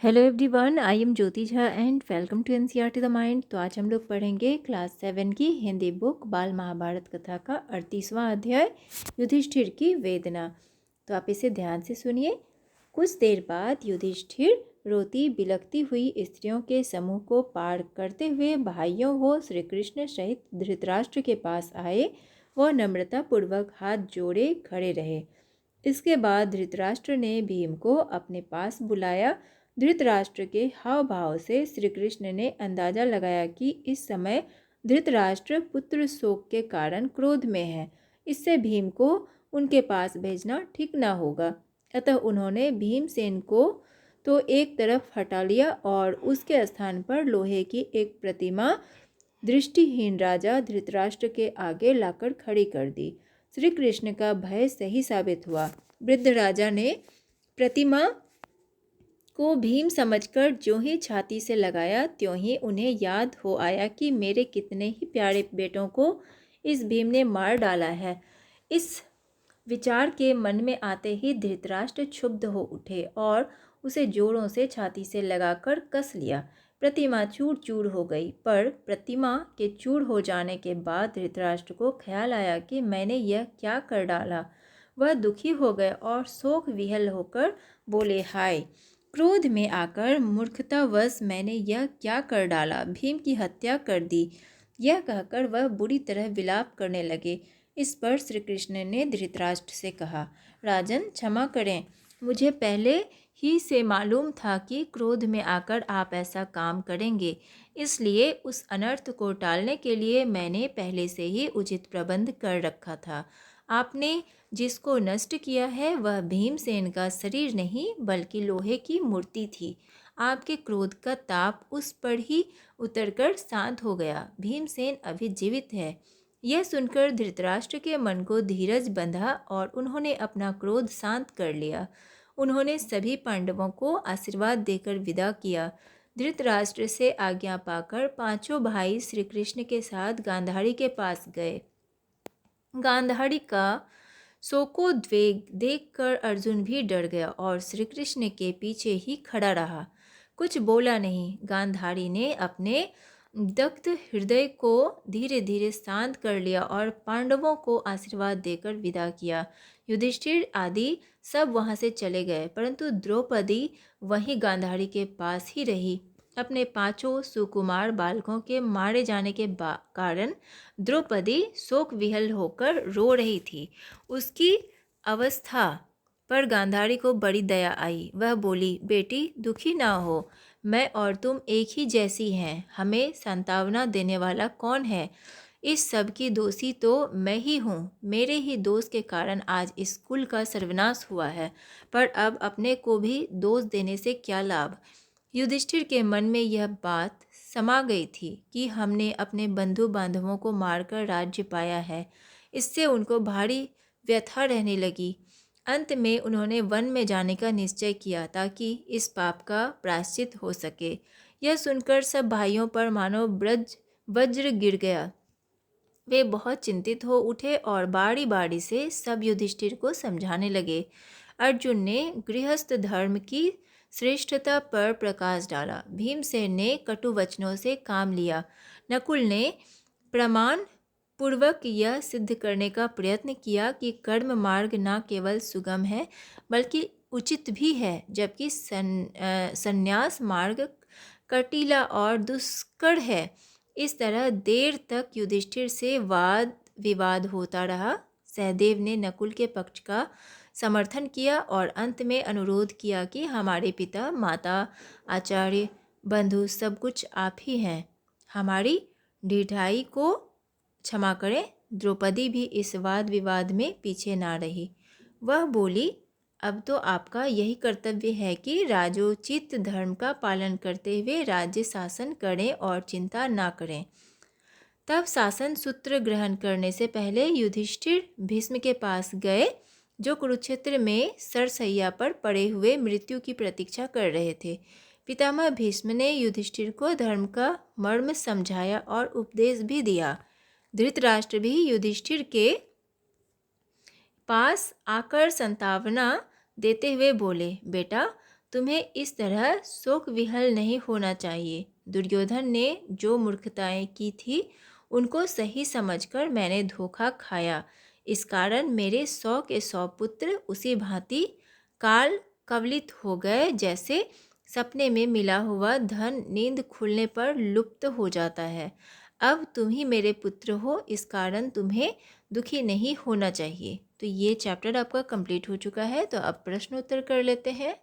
Hello everyone, I am Jyoti Jha and welcome to NCERT the mind. तो आज हम लोग पढ़ेंगे क्लास 7 की हिंदी बुक बाल महाभारत कथा का 38वां अध्याय युधिष्ठिर की वेदना। तो आप इसे ध्यान से सुनिए। कुछ देर बाद युधिष्ठिर रोती बिलखती हुई स्त्रियों के समूह को पार करते हुए भाइयों व श्री कृष्ण सहित धृतराष्ट्र के पास आए। वह नम्रतापूर्वक हाथ जोड़े खड़े रहे। इसके बाद धृतराष्ट्र ने भीम को अपने पास बुलाया। धृतराष्ट्र के हाव भाव से श्री कृष्ण ने अंदाजा लगाया कि इस समय धृतराष्ट्र पुत्र शोक के कारण क्रोध में है। इससे भीम को उनके पास भेजना ठीक न होगा। अतः उन्होंने भीमसेन को तो एक तरफ हटा लिया और उसके स्थान पर लोहे की एक प्रतिमा दृष्टिहीन राजा धृतराष्ट्र के आगे लाकर खड़ी कर दी। श्री कृष्ण का भय सही साबित हुआ। वृद्ध राजा ने प्रतिमा को भीम समझकर ज्यों ही छाती से लगाया त्यों ही उन्हें याद हो आया कि मेरे कितने ही प्यारे बेटों को इस भीम ने मार डाला है। इस विचार के मन में आते ही धृतराष्ट्र क्षुब्ध हो उठे और उसे जोरों से छाती से लगाकर कस लिया। प्रतिमा चूर चूर हो गई, पर प्रतिमा के चूर हो जाने के बाद धृतराष्ट्र को ख्याल आया कि मैंने यह क्या कर डाला। वह दुखी हो गए और शोक विहल होकर बोले, हाय, क्रोध में आकर मूर्खतावश मैंने यह क्या कर डाला, भीम की हत्या कर दी। यह कहकर वह बुरी तरह विलाप करने लगे। इस पर श्री कृष्ण ने धृतराष्ट्र से कहा, राजन क्षमा करें, मुझे पहले ही से मालूम था कि क्रोध में आकर आप ऐसा काम करेंगे। इसलिए उस अनर्थ को टालने के लिए मैंने पहले से ही उचित प्रबंध कर रखा था। आपने जिसको नष्ट किया है वह भीमसेन का शरीर नहीं बल्कि लोहे की मूर्ति थी। आपके क्रोध का ताप उस पर ही उतरकर शांत हो गया। भीमसेन अभी जीवित है। यह सुनकर धृतराष्ट्र के मन को धीरज बंधा और उन्होंने अपना क्रोध शांत कर लिया। उन्होंने सभी पांडवों को आशीर्वाद देकर विदा किया। धृतराष्ट्र से आज्ञा पाकर पांचों भाई श्री कृष्ण के साथ गांधारी के पास गए। गांधारी का शोकोद्वेग देखकर अर्जुन भी डर गया और श्री कृष्ण के पीछे ही खड़ा रहा, कुछ बोला नहीं। गांधारी ने अपने दग्ध हृदय को धीरे धीरे शांत कर लिया और पांडवों को आशीर्वाद देकर विदा किया। युधिष्ठिर आदि सब वहां से चले गए, परंतु द्रौपदी वहीं गांधारी के पास ही रही। अपने पांचों सुकुमार बालकों के मारे जाने के कारण द्रौपदी शोक विहल होकर रो रही थी। उसकी अवस्था पर गांधारी को बड़ी दया आई। वह बोली, बेटी दुखी ना हो, मैं और तुम एक ही जैसी हैं। हमें सांत्वना देने वाला कौन है? इस सब की दोषी तो मैं ही हूँ। मेरे ही दोष के कारण आज इस कुल का सर्वनाश हुआ है, पर अब अपने को भी दोष देने से क्या लाभ। युधिष्ठिर के मन में यह बात समा गई थी कि हमने अपने बंधु बांधवों को मारकर राज्य पाया है। इससे उनको भारी व्यथा रहने लगी। अंत में उन्होंने वन में जाने का निश्चय किया ताकि इस पाप का प्रायश्चित हो सके। यह सुनकर सब भाइयों पर मानो वज्र गिर गया। वे बहुत चिंतित हो उठे और बारी बारी से सब युधिष्ठिर को समझाने लगे। अर्जुन ने गृहस्थ धर्म की श्रेष्ठता पर प्रकाश डाला। भीमसेन ने कटु वचनों से काम लिया। नकुल ने प्रमाण पूर्वक यह सिद्ध करने का प्रयत्न किया कि कर्म मार्ग न केवल सुगम है बल्कि उचित भी है, जबकि संन्यास मार्ग कटीला और दुष्कर है। इस तरह देर तक युधिष्ठिर से वाद विवाद होता रहा। सहदेव ने नकुल के पक्ष का समर्थन किया और अंत में अनुरोध किया कि हमारे पिता, माता, आचार्य, बंधु सब कुछ आप ही हैं। हमारी ढिठाई को क्षमा करें। द्रौपदी भी इस वाद विवाद में पीछे ना रही। वह बोली, अब तो आपका यही कर्तव्य है कि राजोचित धर्म का पालन करते हुए राज्य शासन करें और चिंता ना करें। तब शासन सूत्र ग्रहण करने से पहले युधिष्ठिर भीष्म के पास गए, जो कुरुक्षेत्र में सरसैया पर पड़े हुए मृत्यु की प्रतीक्षा कर रहे थे। पितामह भीष्म ने युधिष्ठिर को धर्म का मर्म समझाया और उपदेश भी दिया। धृतराष्ट्र भी युधिष्ठिर के पास आकर सांत्वना देते हुए बोले, बेटा तुम्हें इस तरह शोक विहल नहीं होना चाहिए। दुर्योधन ने जो मूर्खताएं की थी उनको सही समझकर मैंने धोखा खाया। इस कारण मेरे 100 के 100 पुत्र उसी भांति काल कवलित हो गए, जैसे सपने में मिला हुआ धन नींद खुलने पर लुप्त हो जाता है। अब तुम ही मेरे पुत्र हो, इस कारण तुम्हें दुखी नहीं होना चाहिए। तो ये चैप्टर आपका कंप्लीट हो चुका है। तो अब प्रश्न उत्तर कर लेते हैं।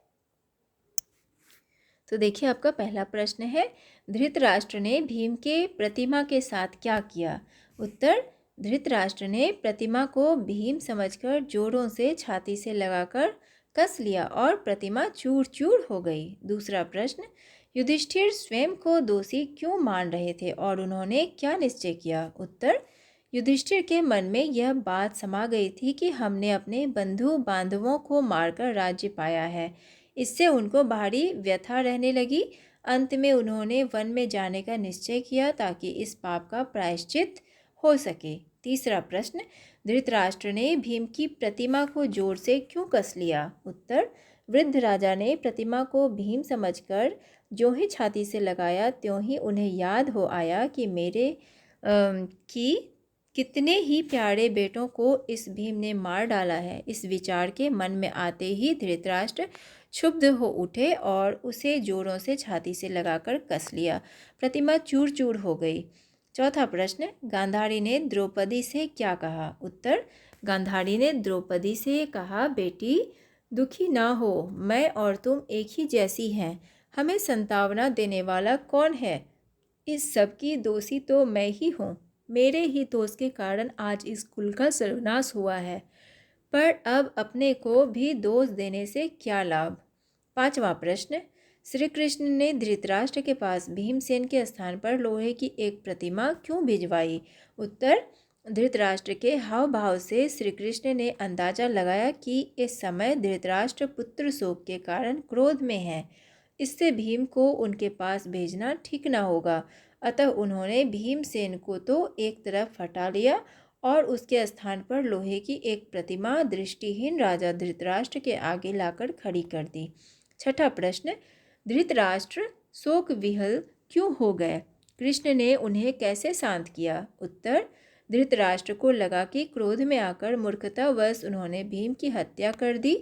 तो देखिए, आपका पहला प्रश्न है, धृतराष्ट्र ने भीम के प्रतिमा के साथ क्या किया? उत्तर, धृतराष्ट्र ने प्रतिमा को भीम समझकर जोरों से छाती से लगाकर कस लिया और प्रतिमा चूर चूर हो गई। दूसरा प्रश्न, युधिष्ठिर स्वयं को दोषी क्यों मान रहे थे और उन्होंने क्या निश्चय किया? उत्तर, युधिष्ठिर के मन में यह बात समा गई थी कि हमने अपने बंधु बांधवों को मारकर राज्य पाया है। इससे उनको भारी व्यथा रहने लगी। अंत में उन्होंने वन में जाने का निश्चय किया ताकि इस पाप का प्रायश्चित हो सके। तीसरा प्रश्न, धृतराष्ट्र ने भीम की प्रतिमा को जोर से क्यों कस लिया? उत्तर, वृद्ध राजा ने प्रतिमा को भीम समझकर जो ही छाती से लगाया त्यों ही उन्हें याद हो आया कि मेरे कि कितने ही प्यारे बेटों को इस भीम ने मार डाला है। इस विचार के मन में आते ही धृतराष्ट्र क्षुब्ध हो उठे और उसे जोरों से छाती से लगाकर कस लिया। प्रतिमा चूर चूर हो गई। चौथा प्रश्न, गांधारी ने द्रौपदी से क्या कहा? उत्तर, गांधारी ने द्रौपदी से कहा, बेटी दुखी ना हो, मैं और तुम एक ही जैसी हैं। हमें संतावना देने वाला कौन है? इस सब की दोषी तो मैं ही हूँ। मेरे ही दोष के कारण आज इस कुल का सर्वनाश हुआ है, पर अब अपने को भी दोष देने से क्या लाभ? पांचवा प्रश्न, श्री कृष्ण ने धृतराष्ट्र के पास भीमसेन के स्थान पर लोहे की एक प्रतिमा क्यों भिजवाई? उत्तर, धृतराष्ट्र के हाव भाव से श्री कृष्ण ने अंदाजा लगाया कि इस समय धृतराष्ट्र पुत्र शोक के कारण क्रोध में है। इससे भीम को उनके पास भेजना ठीक न होगा। अतः उन्होंने भीमसेन को तो एक तरफ हटा लिया और उसके स्थान पर लोहे की एक प्रतिमा दृष्टिहीन राजा धृतराष्ट्र के आगे लाकर खड़ी कर दी। छठा प्रश्न, धृतराष्ट्र शोक विहल क्यों हो गए? कृष्ण ने उन्हें कैसे शांत किया? उत्तर, धृतराष्ट्र को लगा कि क्रोध में आकर मूर्खतावश उन्होंने भीम की हत्या कर दी।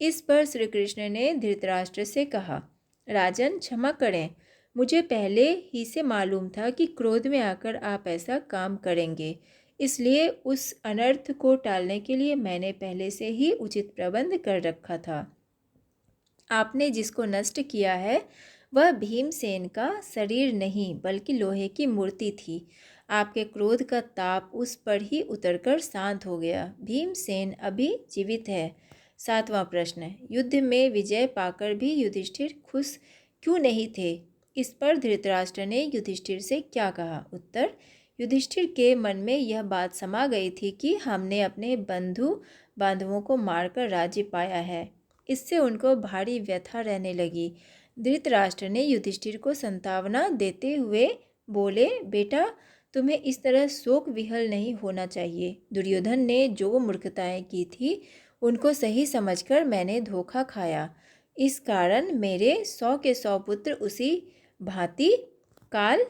इस पर श्री कृष्ण ने धृतराष्ट्र से कहा, राजन क्षमा करें, मुझे पहले ही से मालूम था कि क्रोध में आकर आप ऐसा काम करेंगे। इसलिए उस अनर्थ को टालने के लिए मैंने पहले से ही उचित प्रबंध कर रखा था। आपने जिसको नष्ट किया है वह भीमसेन का शरीर नहीं बल्कि लोहे की मूर्ति थी। आपके क्रोध का ताप उस पर ही उतरकर शांत हो गया। भीमसेन अभी जीवित है। सातवां प्रश्न, युद्ध में विजय पाकर भी युधिष्ठिर खुश क्यों नहीं थे? इस पर धृतराष्ट्र ने युधिष्ठिर से क्या कहा? उत्तर, युधिष्ठिर के मन में यह बात समा गई थी कि हमने अपने बंधु बांधवों को मारकर राज्य पाया है। इससे उनको भारी व्यथा रहने लगी। धृतराष्ट्र ने युधिष्ठिर को संतावना देते हुए बोले, बेटा तुम्हें इस तरह शोक विहल नहीं होना चाहिए। दुर्योधन ने जो मूर्खताएं की थी उनको सही समझकर मैंने धोखा खाया। इस कारण मेरे 100 के 100 पुत्र उसी भांति काल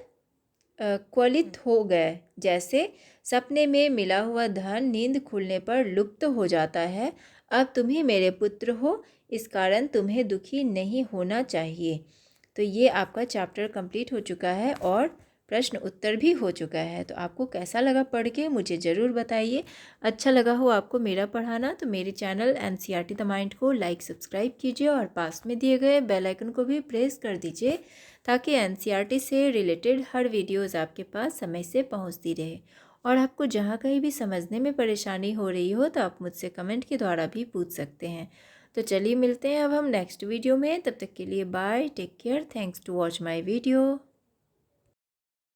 क्वलित हो गए, जैसे सपने में मिला हुआ धन नींद खुलने पर लुप्त हो जाता है। अब तुम ही मेरे पुत्र हो, इस कारण तुम्हें दुखी नहीं होना चाहिए। तो ये आपका चैप्टर कंप्लीट हो चुका है और प्रश्न उत्तर भी हो चुका है। तो आपको कैसा लगा पढ़ के मुझे ज़रूर बताइए। अच्छा लगा हो आपको मेरा पढ़ाना तो मेरे चैनल एनसीईआरटी द माइंड को लाइक सब्सक्राइब कीजिए और पास में दिए गए बेल आइकन को भी प्रेस कर दीजिए ताकि एनसीईआरटी से रिलेटेड हर वीडियोज़ आपके पास समय से पहुँचती रहे। और आपको जहाँ कहीं भी समझने में परेशानी हो रही हो तो आप मुझसे कमेंट के द्वारा भी पूछ सकते हैं। तो चलिए मिलते हैं अब हम नेक्स्ट वीडियो में। तब तक के लिए bye, take care, thanks to watch my video.